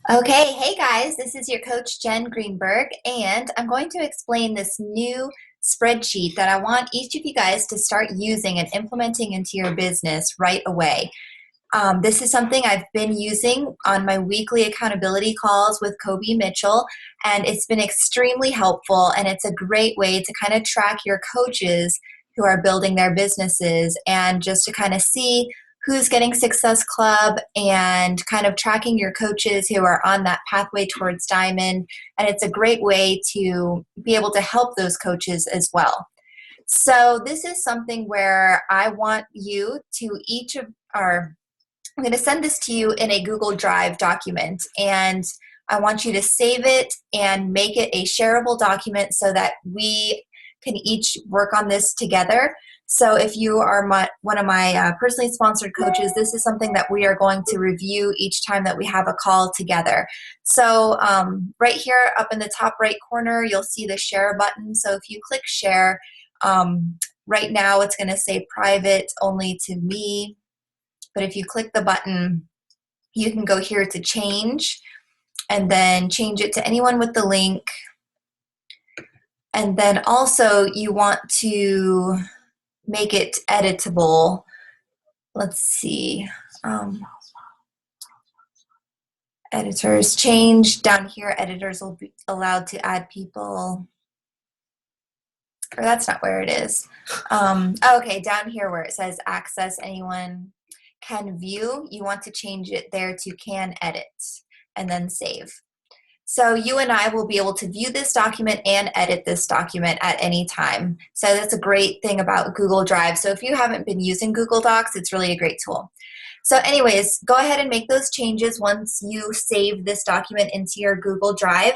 Okay, hey guys, this is your coach Jen Greenberg, and I'm going to explain this new spreadsheet that I want each of you guys to start using and implementing into your business right away. This is something I've been using on my weekly accountability calls with Kobe Mitchell, and it's been extremely helpful. And it's a great way to kind of track your coaches who are building their businesses and just to kind of see who's getting Success Club and kind of tracking your coaches who are on that pathway towards Diamond. And it's a great way to be able to help those coaches as well. So, this is something where I want you to each of our I'm going to send this to you in a Google Drive document, and I want you to save it and make it a shareable document so that we can each work on this together. So if you are one of my personally sponsored coaches, this is something that we are going to review each time that we have a call together. So right here up in the top right corner, you'll see the share button. So if you click share, right now it's going to say private only to me. But if you click the button, you can go here to change and then change it to anyone with the link. And then also you want to make it editable. Let's see. Editors change. Down here, editors will be allowed to add people. Or that's not where it is. Okay, down here where it says access anyone can view, you want to change it there to can edit and then save. So you and I will be able to view this document and edit this document at any time. So that's a great thing about Google Drive. So if you haven't been using Google Docs, it's really a great tool. So anyways, go ahead and make those changes once you save this document into your Google Drive.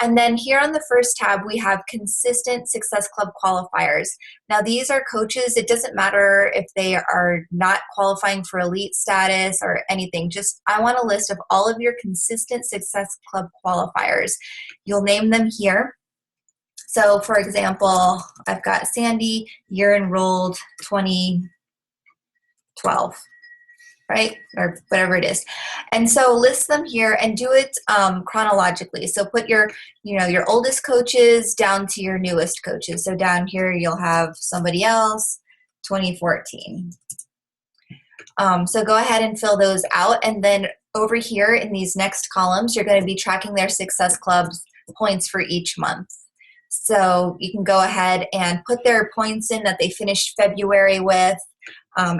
And then here on the first tab, we have consistent Success Club qualifiers. Now these are coaches. It doesn't matter if they are not qualifying for elite status or anything. Just I want a list of all of your consistent Success Club qualifiers. You'll name them here. So for example, I've got Sandy, year enrolled 2012. Right? Or whatever it is. And so list them here and do it chronologically. So put your oldest coaches down to your newest coaches. So down here you'll have somebody else, 2014. So go ahead and fill those out. And then over here in these next columns, you're going to be tracking their Success Club's points for each month. So you can go ahead and put their points in that they finished February with,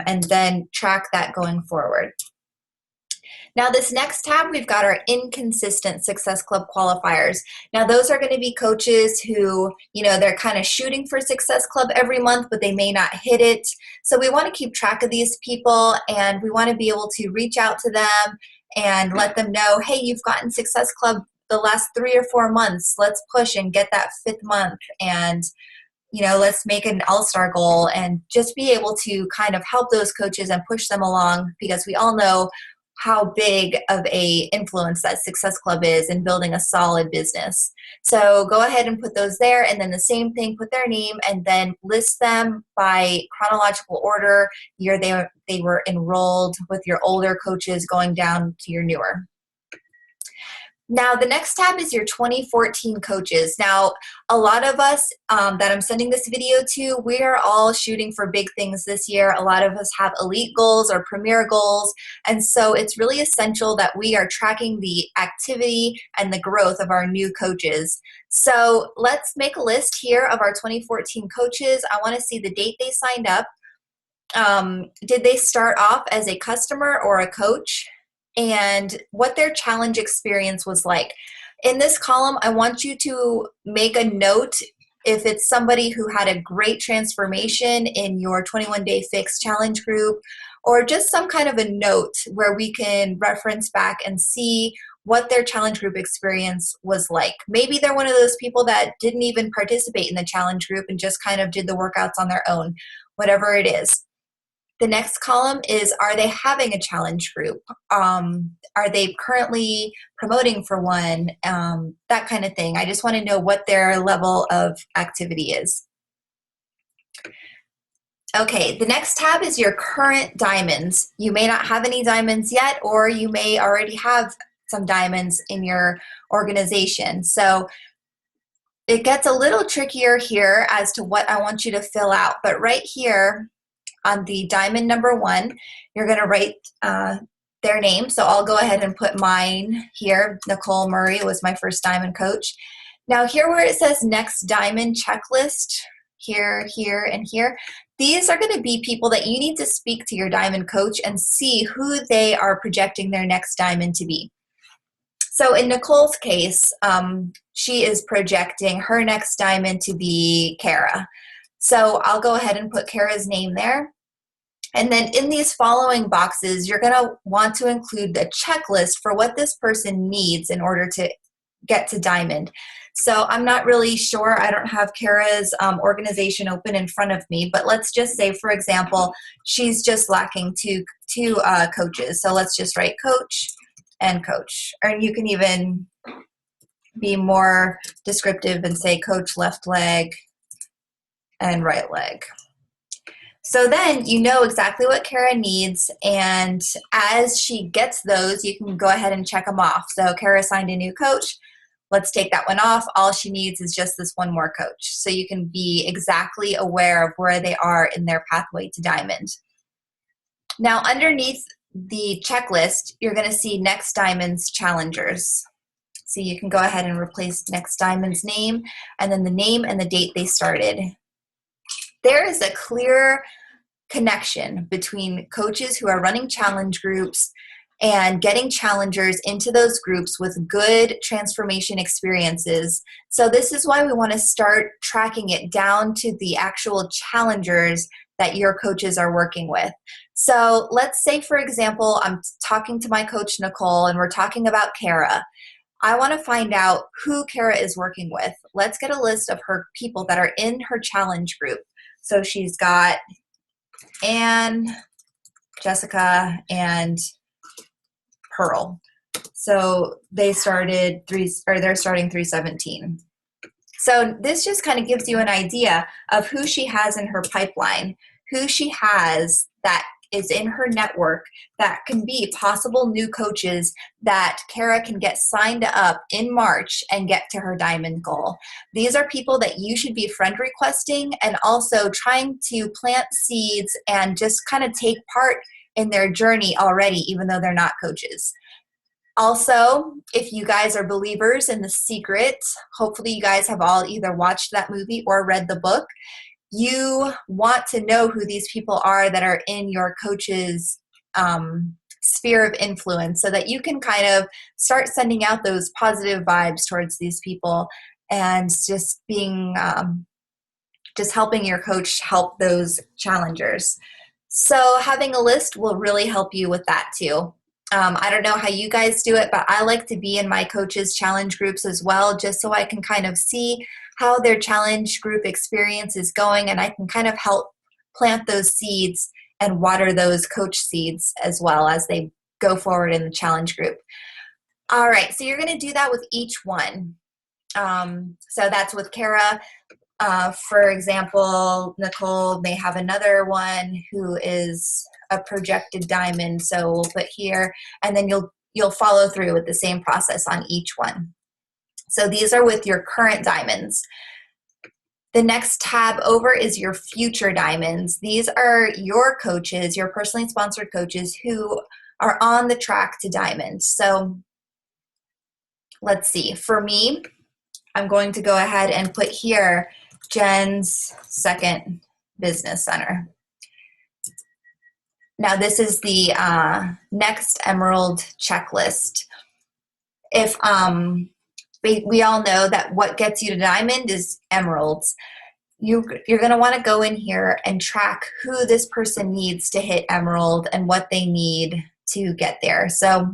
and then track that going forward. Now this next tab, we've got our inconsistent Success Club qualifiers. Now those are going to be coaches who, they're kind of shooting for Success Club every month, but they may not hit it. So we want to keep track of these people, and we want to be able to reach out to them and let them know, hey, you've gotten Success Club the last 3 or 4 months. Let's push and get that 5th month, and let's make an all-star goal and just be able to kind of help those coaches and push them along, because we all know how big of a influence that Success Club is in building a solid business. So go ahead and put those there, and then the same thing, put their name and then list them by chronological order, year they were enrolled, with your older coaches going down to your newer. Now, the next tab is your 2014 coaches. Now, a lot of us that I'm sending this video to, we are all shooting for big things this year. A lot of us have elite goals or premier goals. And so it's really essential that we are tracking the activity and the growth of our new coaches. So let's make a list here of our 2014 coaches. I want to see the date they signed up. Did they start off as a customer or a coach? And what their challenge experience was like. In this column, I want you to make a note if it's somebody who had a great transformation in your 21-day fix challenge group, or just some kind of a note where we can reference back and see what their challenge group experience was like. Maybe they're one of those people that didn't even participate in the challenge group and just kind of did the workouts on their own, whatever it is. The next column is, are they having a challenge group? Are they currently promoting for one? That kind of thing. I just want to know what their level of activity is. Okay, the next tab is your current diamonds. You may not have any diamonds yet, or you may already have some diamonds in your organization. So it gets a little trickier here as to what I want you to fill out. But right here on the diamond number 1, you're going to write their name. So I'll go ahead and put mine here. Nicole Murray was my first diamond coach. Now here where it says next diamond checklist, here, here, and here, these are going to be people that you need to speak to your diamond coach and see who they are projecting their next diamond to be. So in Nicole's case, she is projecting her next diamond to be Kara. So I'll go ahead and put Kara's name there. And then in these following boxes, you're going to want to include the checklist for what this person needs in order to get to diamond. So I'm not really sure. I don't have Kara's organization open in front of me, but let's just say, for example, she's just lacking two coaches. So let's just write coach and coach. Or you can even be more descriptive and say coach left leg and right leg. So then you know exactly what Kara needs, and as she gets those, you can go ahead and check them off. So Kara assigned a new coach. Let's take that one off. All she needs is just this one more coach. So you can be exactly aware of where they are in their pathway to diamond. Now underneath the checklist, you're going to see Next Diamond's challengers. So you can go ahead and replace Next Diamond's name and then the name and the date they started. There is a clear connection between coaches who are running challenge groups and getting challengers into those groups with good transformation experiences. So this is why we want to start tracking it down to the actual challengers that your coaches are working with. So let's say, for example, I'm talking to my coach, Nicole, and we're talking about Kara. I want to find out who Kara is working with. Let's get a list of her people that are in her challenge group. So she's got Anne, Jessica, and Pearl. So they're starting 317. So this just kind of gives you an idea of who she has in her pipeline, who she has that is in her network that can be possible new coaches that Kara can get signed up in March and get to her diamond goal. These are people that you should be friend requesting and also trying to plant seeds and just kind of take part in their journey already, even though they're not coaches. Also, if you guys are believers in The Secret, hopefully you guys have all either watched that movie or read the book. You want to know who these people are that are in your coach's sphere of influence so that you can kind of start sending out those positive vibes towards these people and just being, just helping your coach help those challengers. So having a list will really help you with that too. I don't know how you guys do it, but I like to be in my coaches' challenge groups as well, just so I can kind of see how their challenge group experience is going, and I can kind of help plant those seeds and water those coach seeds as well as they go forward in the challenge group. All right, so you're going to do that with each one. So that's with Kara. For example, Nicole may have another one who is a projected diamond, so we'll put here, and then you'll follow through with the same process on each one. So these are with your current diamonds. The next tab over is your future diamonds. These are your coaches, your personally sponsored coaches who are on the track to diamonds. So let's see. For me, I'm going to go ahead and put here Jen's second business center. Now this is the next emerald checklist. If we all know that what gets you to diamond is emeralds. You're going to want to go in here and track who this person needs to hit emerald and what they need to get there. So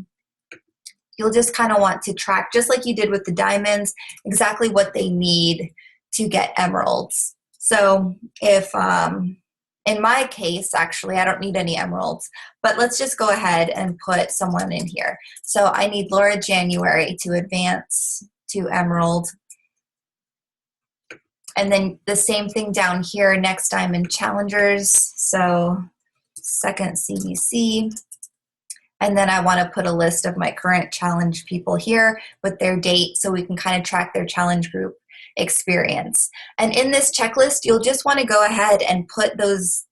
you'll just kind of want to track, just like you did with the diamonds, exactly what they need to get emeralds. So if, in my case, actually, I don't need any emeralds, but let's just go ahead and put someone in here. So I need Laura January to advance to emerald. And then the same thing down here, next diamond challengers. So second CBC. And then I want to put a list of my current challenge people here with their date so we can kind of track their challenge group experience. And in this checklist, you'll just want to go ahead and put those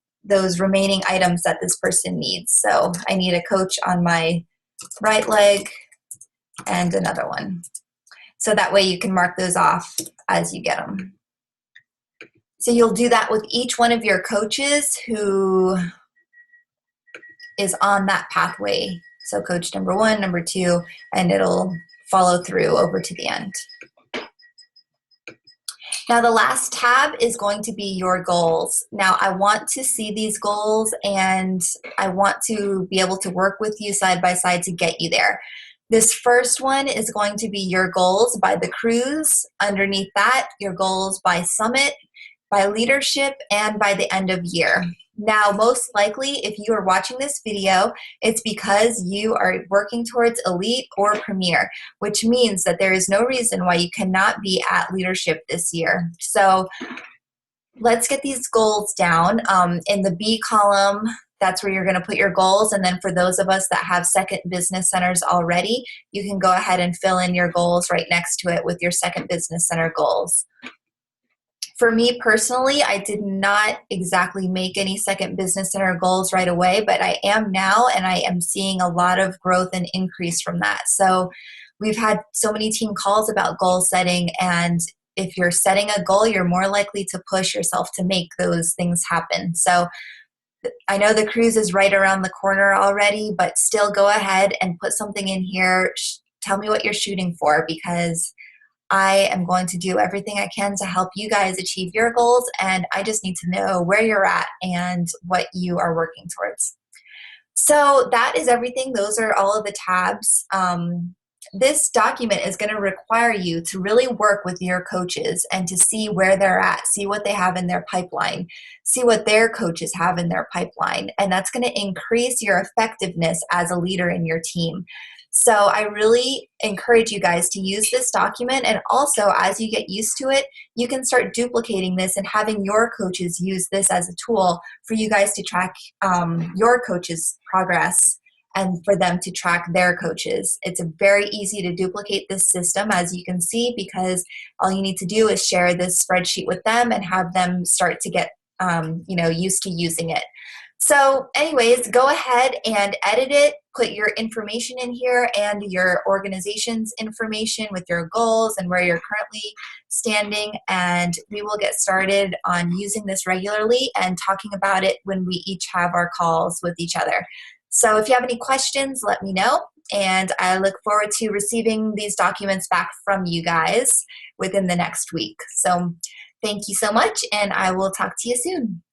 remaining items that this person needs. So I need a coach on my right leg and another one. So that way you can mark those off as you get them. So you'll do that with each one of your coaches who is on that pathway. So coach number 1, number 2, and it'll follow through over to the end. Now the last tab is going to be your goals. Now I want to see these goals and I want to be able to work with you side by side to get you there. This first one is going to be your goals by the cruise. Underneath that, your goals by summit, by leadership, and by the end of year. Now, most likely, if you are watching this video, it's because you are working towards elite or premier, which means that there is no reason why you cannot be at leadership this year. So let's get these goals down. In the B column, that's where you're going to put your goals. And then for those of us that have second business centers already, you can go ahead and fill in your goals right next to it with your second business center goals. For me personally, I did not exactly make any second business center goals right away, but I am now, and I am seeing a lot of growth and increase from that. So we've had so many team calls about goal setting, and if you're setting a goal, you're more likely to push yourself to make those things happen. So I know the cruise is right around the corner already, but still go ahead and put something in here. Tell me what you're shooting for, because I am going to do everything I can to help you guys achieve your goals, and I just need to know where you're at and what you are working towards. So that is everything. Those are all of the tabs. This document is going to require you to really work with your coaches and to see where they're at, see what they have in their pipeline, see what their coaches have in their pipeline, and that's going to increase your effectiveness as a leader in your team. So I really encourage you guys to use this document, and also as you get used to it, you can start duplicating this and having your coaches use this as a tool for you guys to track your coaches' progress and for them to track their coaches. It's very easy to duplicate this system, as you can see, because all you need to do is share this spreadsheet with them and have them start to get used to using it. So anyways, go ahead and edit it, put your information in here and your organization's information with your goals and where you're currently standing, and we will get started on using this regularly and talking about it when we each have our calls with each other. So if you have any questions, let me know, and I look forward to receiving these documents back from you guys within the next week. So thank you so much, and I will talk to you soon.